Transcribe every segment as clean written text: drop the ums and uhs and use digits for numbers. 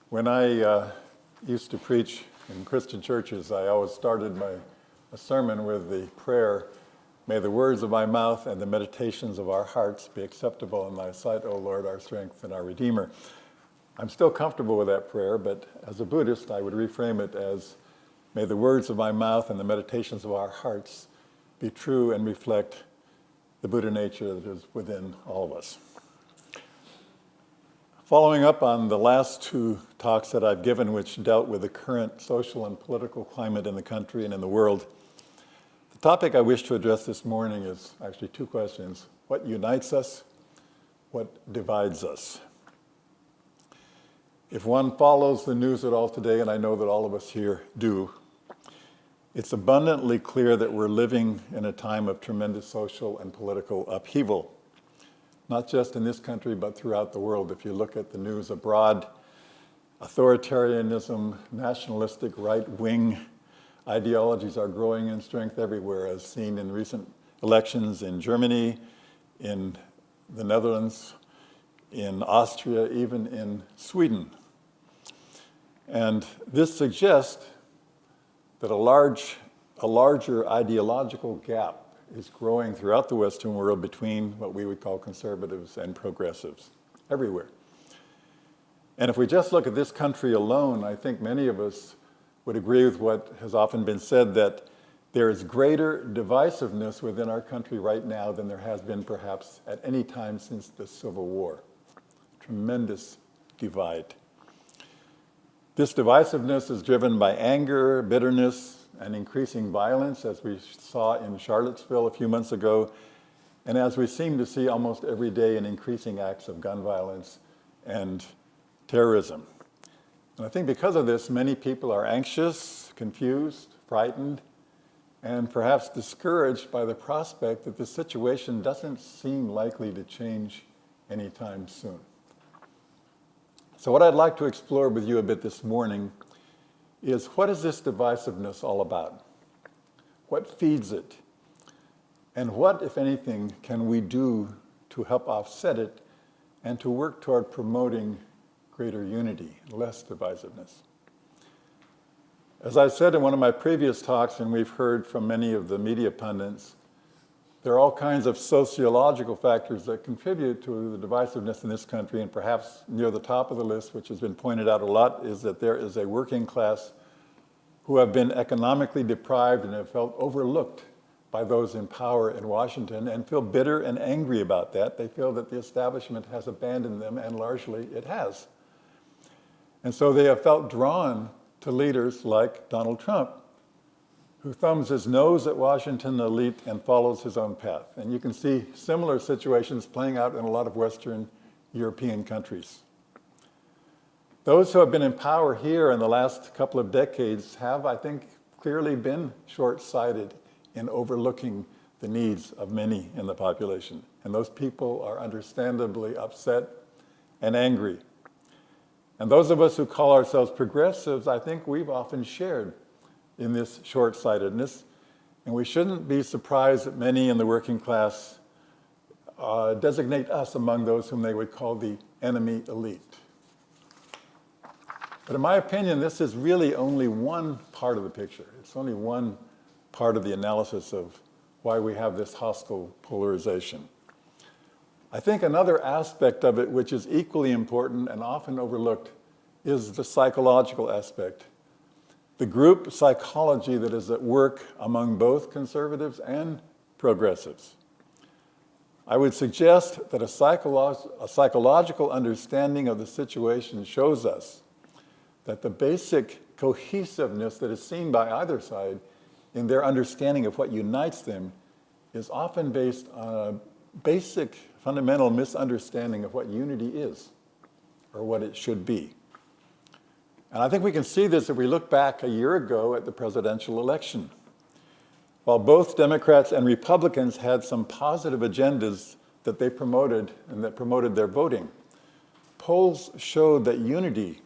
When I used to preach in Christian churches, I always started a sermon with the prayer, "May the words of my mouth and the meditations of our hearts be acceptable in thy sight, O Lord, our strength and our Redeemer." I'm still comfortable with that prayer, but as a Buddhist, I would reframe it as, "May the words of my mouth and the meditations of our hearts be true and reflect the Buddha nature that is within all of us." Following up on the last two talks that I've given, which dealt with the current social and political climate in the country and in the world, the topic I wish to address this morning is actually two questions. What unites us? What divides us? If one follows the news at all today, and I know that all of us here do, it's abundantly clear that we're living in a time of tremendous social and political upheaval. Not just in this country, but throughout the world. If you look at the news abroad, authoritarianism, nationalistic right-wing ideologies are growing in strength everywhere, as seen in recent elections in Germany, in the Netherlands, in Austria, even in Sweden. And this suggests that a larger ideological gap is growing throughout the Western world between what we would call conservatives and progressives, everywhere. And if we just look at this country alone, I think many of us would agree with what has often been said, that there is greater divisiveness within our country right now than there has been perhaps at any time since the Civil War. Tremendous divide. This divisiveness is driven by anger, bitterness, and increasing violence, as we saw in Charlottesville a few months ago, and as we seem to see almost every day in increasing acts of gun violence and terrorism. And I think because of this, many people are anxious, confused, frightened, and perhaps discouraged by the prospect that the situation doesn't seem likely to change anytime soon. So what I'd like to explore with you a bit this morning is, what is this divisiveness all about? What feeds it? And what, if anything, can we do to help offset it and to work toward promoting greater unity, less divisiveness? As I said in one of my previous talks, and we've heard from many of the media pundits, there are all kinds of sociological factors that contribute to the divisiveness in this country, and perhaps near the top of the list, which has been pointed out a lot, is that there is a working class who have been economically deprived and have felt overlooked by those in power in Washington, and feel bitter and angry about that. They feel that the establishment has abandoned them, and largely it has. And so they have felt drawn to leaders like Donald Trump, who thumbs his nose at Washington elite and follows his own path. And you can see similar situations playing out in a lot of Western European countries. Those who have been in power here in the last couple of decades have, I think, clearly been short-sighted in overlooking the needs of many in the population. And those people are understandably upset and angry. And those of us who call ourselves progressives, I think we've often shared in this short-sightedness, and we shouldn't be surprised that many in the working class designate us among those whom they would call the enemy elite. But in my opinion, this is really only one part of the picture. It's only one part of the analysis of why we have this hostile polarization. I think another aspect of it, which is equally important and often overlooked, is the psychological aspect. The group psychology that is at work among both conservatives and progressives. I would suggest that a psychological understanding of the situation shows us that the basic cohesiveness that is seen by either side in their understanding of what unites them is often based on a basic, fundamental misunderstanding of what unity is, or what it should be. And I think we can see this if we look back a year ago at the presidential election. While both Democrats and Republicans had some positive agendas that they promoted and that promoted their voting, polls showed that unity,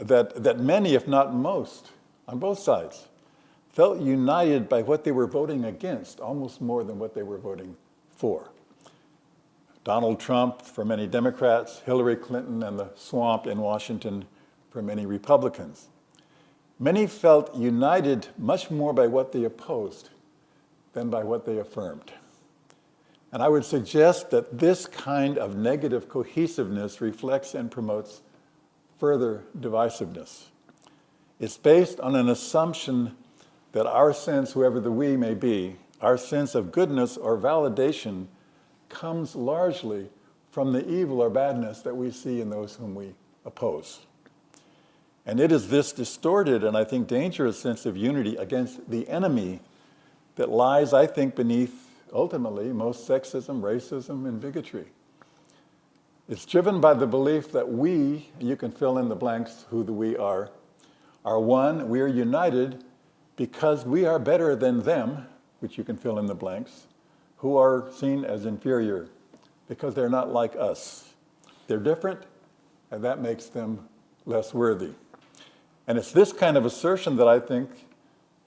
that many, if not most, on both sides, felt united by what they were voting against, almost more than what they were voting for. Donald Trump for many Democrats, Hillary Clinton and the swamp in Washington for many Republicans. Many felt united much more by what they opposed than by what they affirmed. And I would suggest that this kind of negative cohesiveness reflects and promotes further divisiveness. It's based on an assumption that our sense, whoever the we may be, our sense of goodness or validation comes largely from the evil or badness that we see in those whom we oppose. And it is this distorted and I think dangerous sense of unity against the enemy that lies, I think, beneath, ultimately, most sexism, racism, and bigotry. It's driven by the belief that we, you can fill in the blanks who the we are one, we are united because we are better than them, which you can fill in the blanks, who are seen as inferior because they're not like us. They're different, and that makes them less worthy. And it's this kind of assertion that I think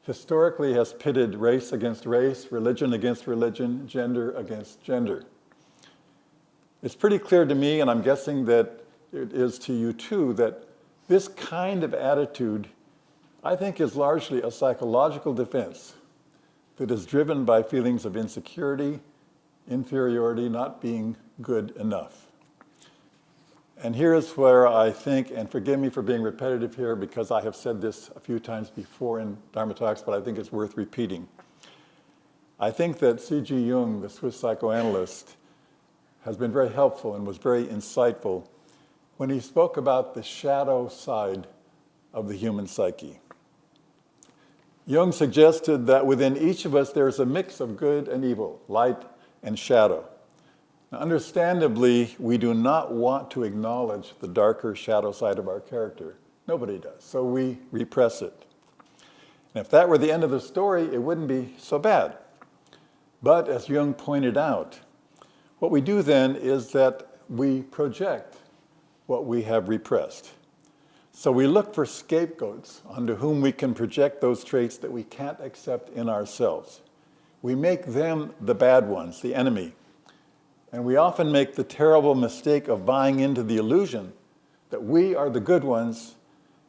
historically has pitted race against race, religion against religion, gender against gender. It's pretty clear to me, and I'm guessing that it is to you too, that this kind of attitude, I think, is largely a psychological defense that is driven by feelings of insecurity, inferiority, not being good enough. And here's where I think, and forgive me for being repetitive here because I have said this a few times before in Dharma talks, but I think it's worth repeating. I think that C.G. Joong, the Swiss psychoanalyst, has been very helpful and was very insightful when he spoke about the shadow side of the human psyche. Jung suggested that within each of us there's a mix of good and evil, light and shadow. Now, understandably, we do not want to acknowledge the darker shadow side of our character. Nobody does, so we repress it. And if that were the end of the story, it wouldn't be so bad. But as Jung pointed out, what we do then is that we project what we have repressed. So we look for scapegoats onto whom we can project those traits that we can't accept in ourselves. We make them the bad ones, the enemy. And we often make the terrible mistake of buying into the illusion that we are the good ones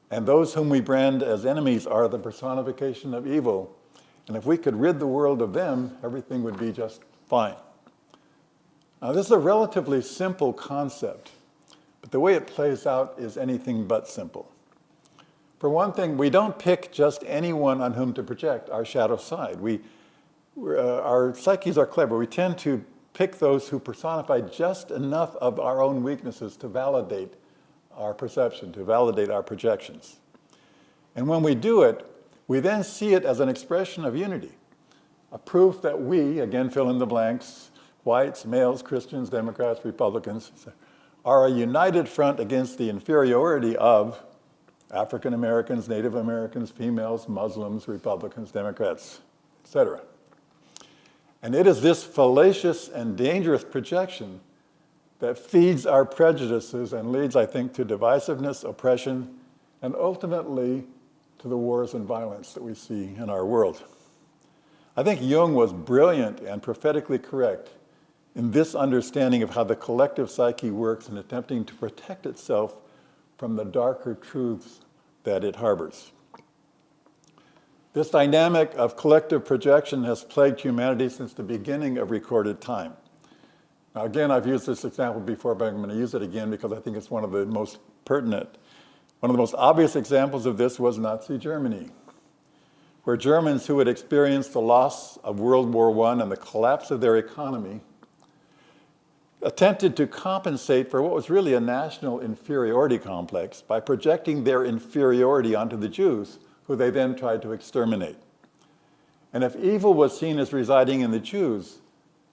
and those whom we brand as enemies are the personification of evil. And if we could rid the world of them, everything would be just fine. Now, this is a relatively simple concept, but the way it plays out is anything but simple. For one thing, we don't pick just anyone on whom to project our shadow side. Our psyches are clever. We tend to pick those who personify just enough of our own weaknesses to validate our perception, to validate our projections. And when we do it, we then see it as an expression of unity, a proof that we, again fill in the blanks, whites, males, Christians, Democrats, Republicans, are a united front against the inferiority of African Americans, Native Americans, females, Muslims, Republicans, Democrats, etc. And it is this fallacious and dangerous projection that feeds our prejudices and leads, I think, to divisiveness, oppression, and ultimately to the wars and violence that we see in our world. I think Jung was brilliant and prophetically correct in this understanding of how the collective psyche works in attempting to protect itself from the darker truths that it harbors. This dynamic of collective projection has plagued humanity since the beginning of recorded time. Now, again, I've used this example before, but I'm going to use it again because I think it's one of the most pertinent. One of the most obvious examples of this was Nazi Germany, where Germans who had experienced the loss of World War I and the collapse of their economy attempted to compensate for what was really a national inferiority complex by projecting their inferiority onto the Jews, who they then tried to exterminate. And if evil was seen as residing in the Jews,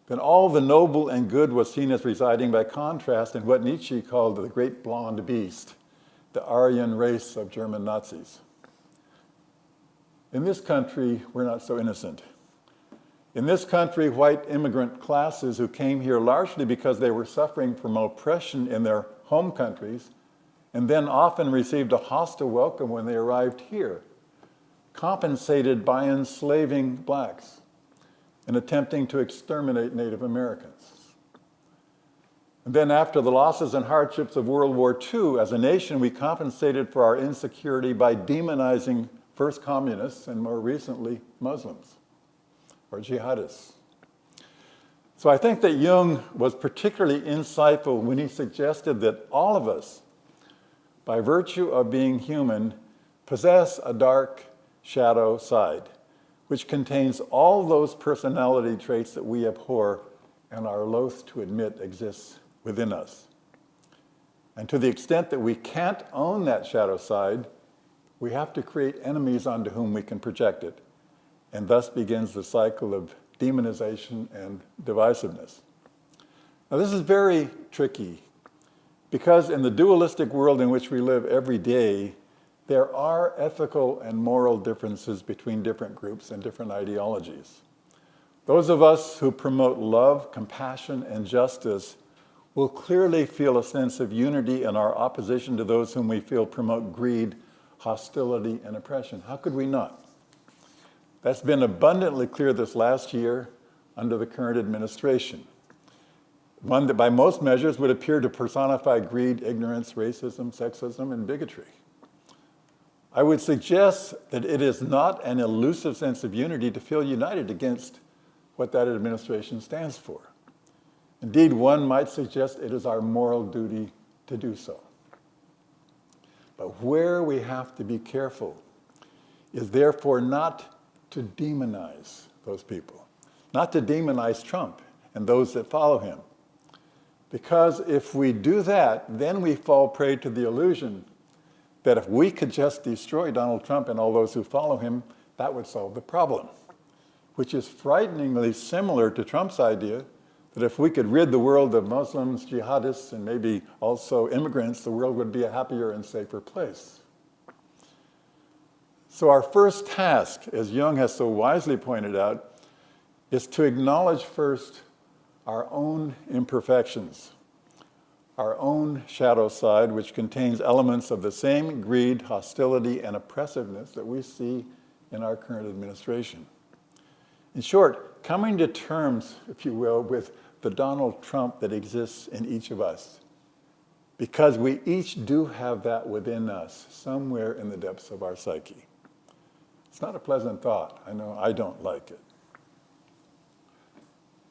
then all the noble and good was seen as residing by contrast in what Nietzsche called the great blonde beast, the Aryan race of German Nazis. In this country, we're not so innocent. In this country, white immigrant classes who came here largely because they were suffering from oppression in their home countries and then often received a hostile welcome when they arrived here, compensated by enslaving blacks and attempting to exterminate Native Americans. And then after the losses and hardships of World War II, as a nation, we compensated for our insecurity by demonizing first communists and more recently Muslims or jihadists. So I think that Joong was particularly insightful when he suggested that all of us, by virtue of being human, possess a dark shadow side, which contains all those personality traits that we abhor and are loath to admit exists within us. And to the extent that we can't own that shadow side, we have to create enemies onto whom we can project it. And thus begins the cycle of demonization and divisiveness. Now this is very tricky because in the dualistic world in which we live every day, there are ethical and moral differences between different groups and different ideologies. Those of us who promote love, compassion, and justice will clearly feel a sense of unity in our opposition to those whom we feel promote greed, hostility, and oppression. How could we not? That's been abundantly clear this last year under the current administration. One that by most measures would appear to personify greed, ignorance, racism, sexism, and bigotry. I would suggest that it is not an elusive sense of unity to feel united against what that administration stands for. Indeed, one might suggest it is our moral duty to do so. But where we have to be careful is therefore not to demonize those people, not to demonize Trump and those that follow him. Because if we do that, then we fall prey to the illusion that if we could just destroy Donald Trump and all those who follow him, that would solve the problem, which is frighteningly similar to Trump's idea that if we could rid the world of Muslims, jihadists, and maybe also immigrants, the world would be a happier and safer place. So our first task, as Joong has so wisely pointed out, is to acknowledge first our own imperfections, our own shadow side, which contains elements of the same greed, hostility, and oppressiveness that we see in our current administration. In short, coming to terms, if you will, with the Donald Trump that exists in each of us, because we each do have that within us, somewhere in the depths of our psyche. It's not a pleasant thought. I know I don't like it.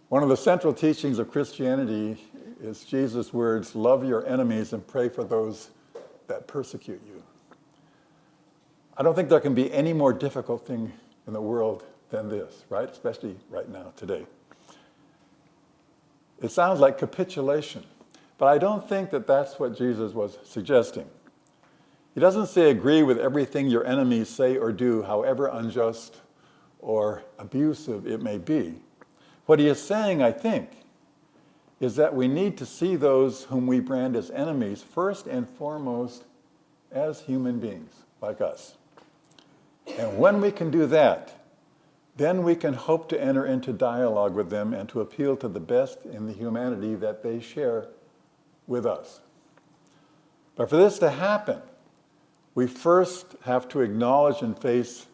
One of the central teachings of Christianity is Jesus' words, love your enemies and pray for those that persecute you. I don't think there can be any more difficult thing in the world than this, right? Especially right now, today. It sounds like capitulation, but I don't think that that's what Jesus was suggesting. He doesn't say agree with everything your enemies say or do, however unjust or abusive it may be. What he is saying, I think, is that we need to see those whom we brand as enemies first and foremost as human beings like us. And when we can do that, then we can hope to enter into dialogue with them and to appeal to the best in the humanity that they share with us. But for this to happen, we first have to acknowledge and face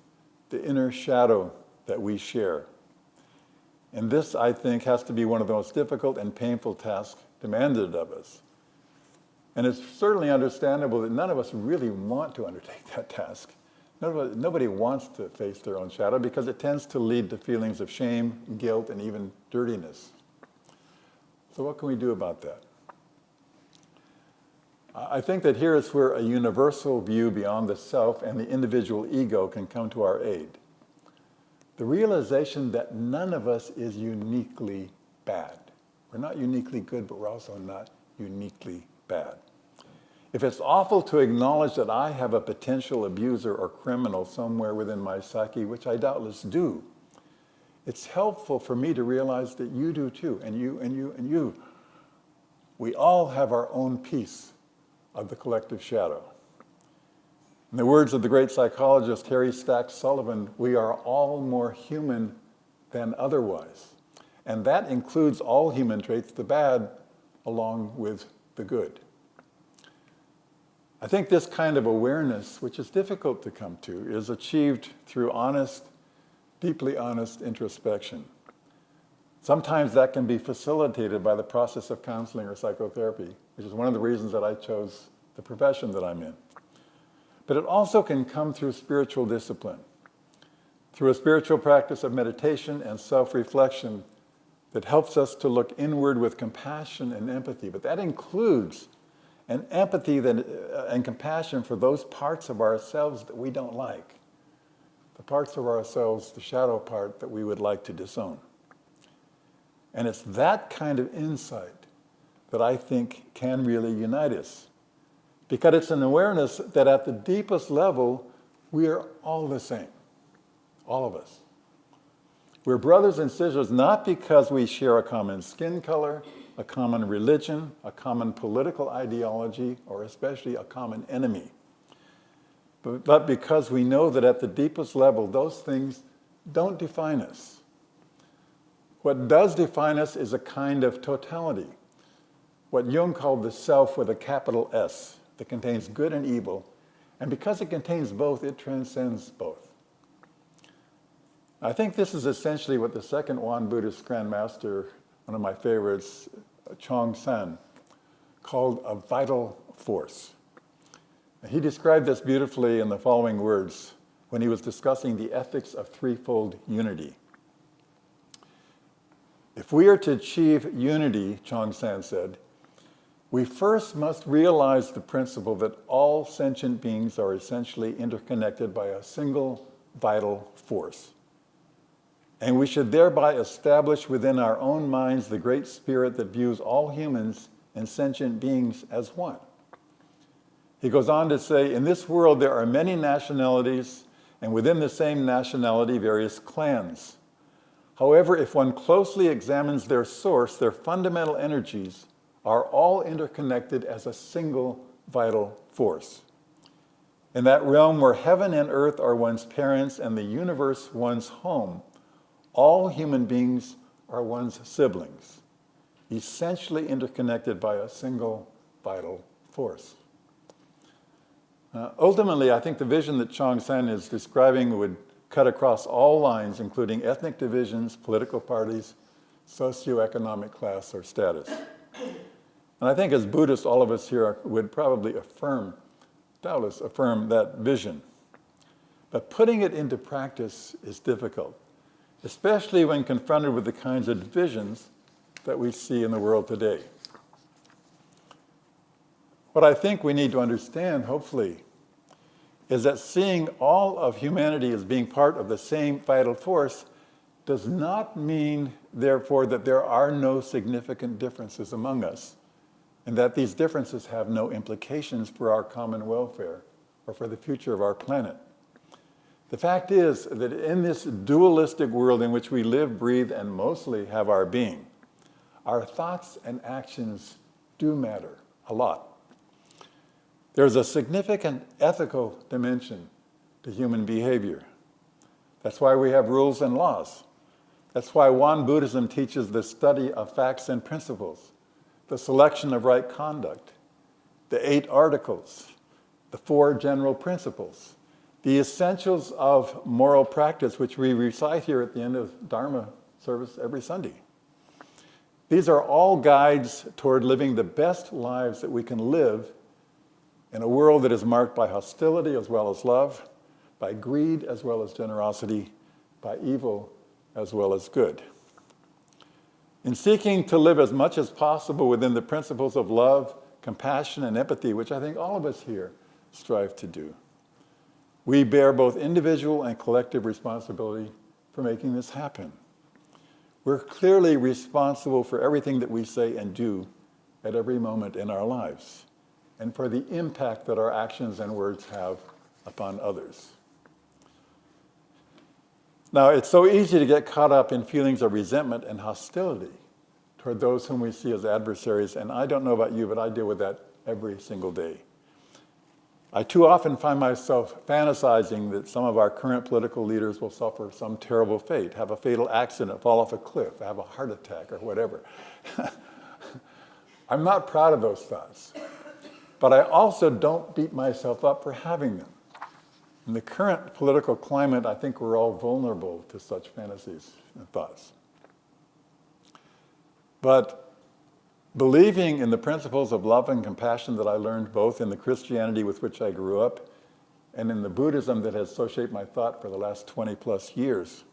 the inner shadow that we share. And this, I think, has to be one of the most difficult and painful tasks demanded of us. And it's certainly understandable that none of us really want to undertake that task. Nobody wants to face their own shadow because it tends to lead to feelings of shame, guilt, and even dirtiness. So what can we do about that? I think that here is where a universal view beyond the self and the individual ego can come to our aid. The realization that none of us is uniquely bad. We're not uniquely good, but we're also not uniquely bad. If it's awful to acknowledge that I have a potential abuser or criminal somewhere within my psyche, which I doubtless do, it's helpful for me to realize that you do too, and you, and you, and you. We all have our own piece of the collective shadow. In the words of the great psychologist Harry Stack Sullivan, we are all more human than otherwise. And that includes all human traits, the bad along with the good. I think this kind of awareness, which is difficult to come to, is achieved through honest, deeply honest introspection. Sometimes that can be facilitated by the process of counseling or psychotherapy, which is one of the reasons that I chose the profession that I'm in. But it also can come through spiritual discipline, through a spiritual practice of meditation and self-reflection that helps us to look inward with compassion and empathy. But that includes an empathy and compassion for those parts of ourselves that we don't like, the parts of ourselves, the shadow part that we would like to disown. And it's that kind of insight that I think can really unite us. Because it's an awareness that at the deepest level, we are all the same. All of us. We're brothers and sisters not because we share a common skin color, a common religion, a common political ideology, or especially a common enemy. But because we know that at the deepest level, those things don't define us. What does define us is a kind of totality, what Joong called the self with a capital S, that contains good and evil, and because it contains both, it transcends both. I think this is essentially what the second Won Buddhist Grand Master, one of my favorites, Chong San, called a vital force. He described this beautifully in the following words when he was discussing the ethics of threefold unity. If we are to achieve unity, Chong San said, we first must realize the principle that all sentient beings are essentially interconnected by a single vital force. And we should thereby establish within our own minds the great spirit that views all humans and sentient beings as one. He goes on to say, in this world there are many nationalities, and within the same nationality, various clans. However, if one closely examines their source, their fundamental energies are all interconnected as a single vital force. In that realm where heaven and earth are one's parents and the universe one's home, all human beings are one's siblings, essentially interconnected by a single vital force. Ultimately, I think the vision that Chong San is describing would cut across all lines, including ethnic divisions, political parties, socioeconomic class, or status. And I think as Buddhists, all of us here would probably doubtless affirm that vision. But putting it into practice is difficult, especially when confronted with the kinds of divisions that we see in the world today. What I think we need to understand, hopefully, is that seeing all of humanity as being part of the same vital force does not mean, therefore, that there are no significant differences among us, and that these differences have no implications for our common welfare or for the future of our planet. The fact is that in this dualistic world in which we live, breathe, and mostly have our being, our thoughts and actions do matter a lot. There's a significant ethical dimension to human behavior. That's why we have rules and laws. That's why Won Buddhism teaches the study of facts and principles, the selection of right conduct, the 8 articles, the 4 general principles, the essentials of moral practice, which we recite here at the end of Dharma service every Sunday. These are all guides toward living the best lives that we can live in a world that is marked by hostility as well as love, by greed as well as generosity, by evil as well as good. In seeking to live as much as possible within the principles of love, compassion, and empathy, which I think all of us here strive to do, we bear both individual and collective responsibility for making this happen. We're clearly responsible for everything that we say and do at every moment in our lives, and for the impact that our actions and words have upon others. Now, it's so easy to get caught up in feelings of resentment and hostility toward those whom we see as adversaries, and I don't know about you, but I deal with that every single day. I too often find myself fantasizing that some of our current political leaders will suffer some terrible fate, have a fatal accident, fall off a cliff, have a heart attack, or whatever. I'm not proud of those thoughts, but I also don't beat myself up for having them. In the current political climate, I think we're all vulnerable to such fantasies and thoughts. But believing in the principles of love and compassion that I learned both in the Christianity with which I grew up and in the Buddhism that has so shaped my thought for the last 20 plus years,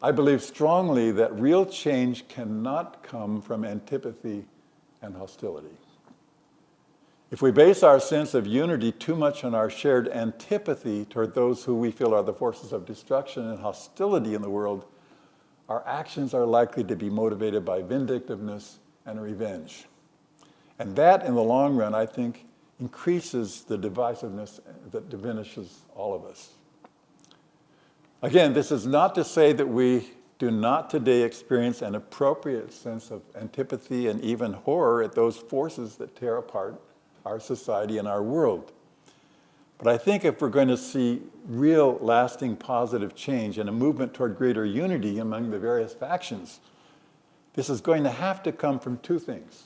I believe strongly that real change cannot come from antipathy and hostility. If we base our sense of unity too much on our shared antipathy toward those who we feel are the forces of destruction and hostility in the world, our actions are likely to be motivated by vindictiveness and revenge. And that, in the long run, I think, increases the divisiveness that diminishes all of us. Again, this is not to say that we do not today experience an appropriate sense of antipathy and even horror at those forces that tear apart our society and our world. But I think if we're going to see real, lasting, positive change and a movement toward greater unity among the various factions, this is going to have to come from two things.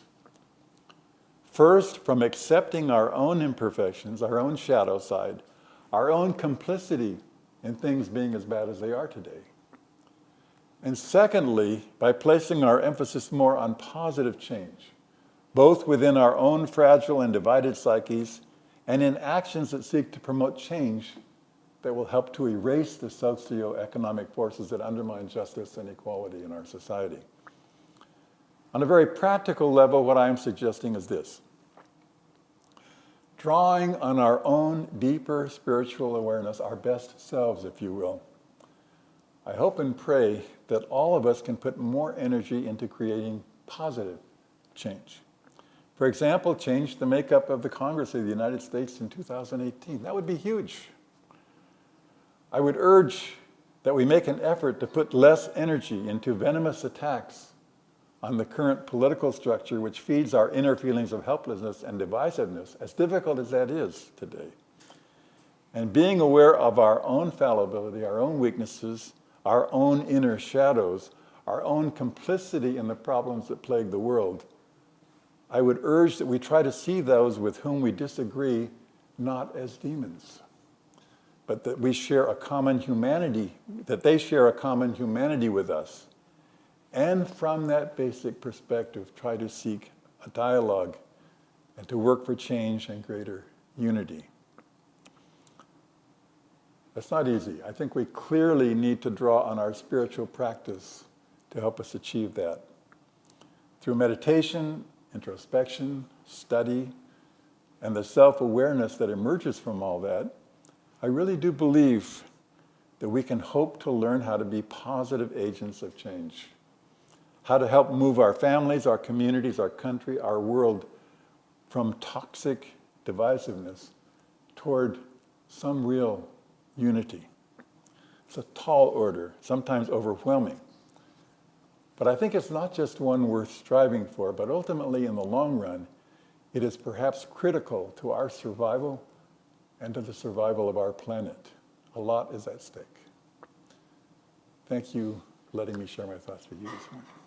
First, from accepting our own imperfections, our own shadow side, our own complicity in things being as bad as they are today. And secondly, by placing our emphasis more on positive change, both within our own fragile and divided psyches and in actions that seek to promote change that will help to erase the socio-economic forces that undermine justice and equality in our society. On a very practical level, what I am suggesting is this. Drawing on our own deeper spiritual awareness, our best selves, if you will, I hope and pray that all of us can put more energy into creating positive change. For example, change the makeup of the Congress of the United States in 2018. That would be huge. I would urge that we make an effort to put less energy into venomous attacks on the current political structure which feeds our inner feelings of helplessness and divisiveness, as difficult as that is today. And being aware of our own fallibility, our own weaknesses, our own inner shadows, our own complicity in the problems that plague the world, I would urge that we try to see those with whom we disagree not as demons, but that we share a common humanity, that they share a common humanity with us. And from that basic perspective, try to seek a dialogue and to work for change and greater unity. That's not easy. I think we clearly need to draw on our spiritual practice to help us achieve that. Through meditation, introspection, study, and the self-awareness that emerges from all that, I really do believe that we can hope to learn how to be positive agents of change, how to help move our families, our communities, our country, our world from toxic divisiveness toward some real unity. It's a tall order, sometimes overwhelming. But I think it's not just one worth striving for, but ultimately in the long run, it is perhaps critical to our survival and to the survival of our planet. A lot is at stake. Thank you for letting me share my thoughts with you this morning.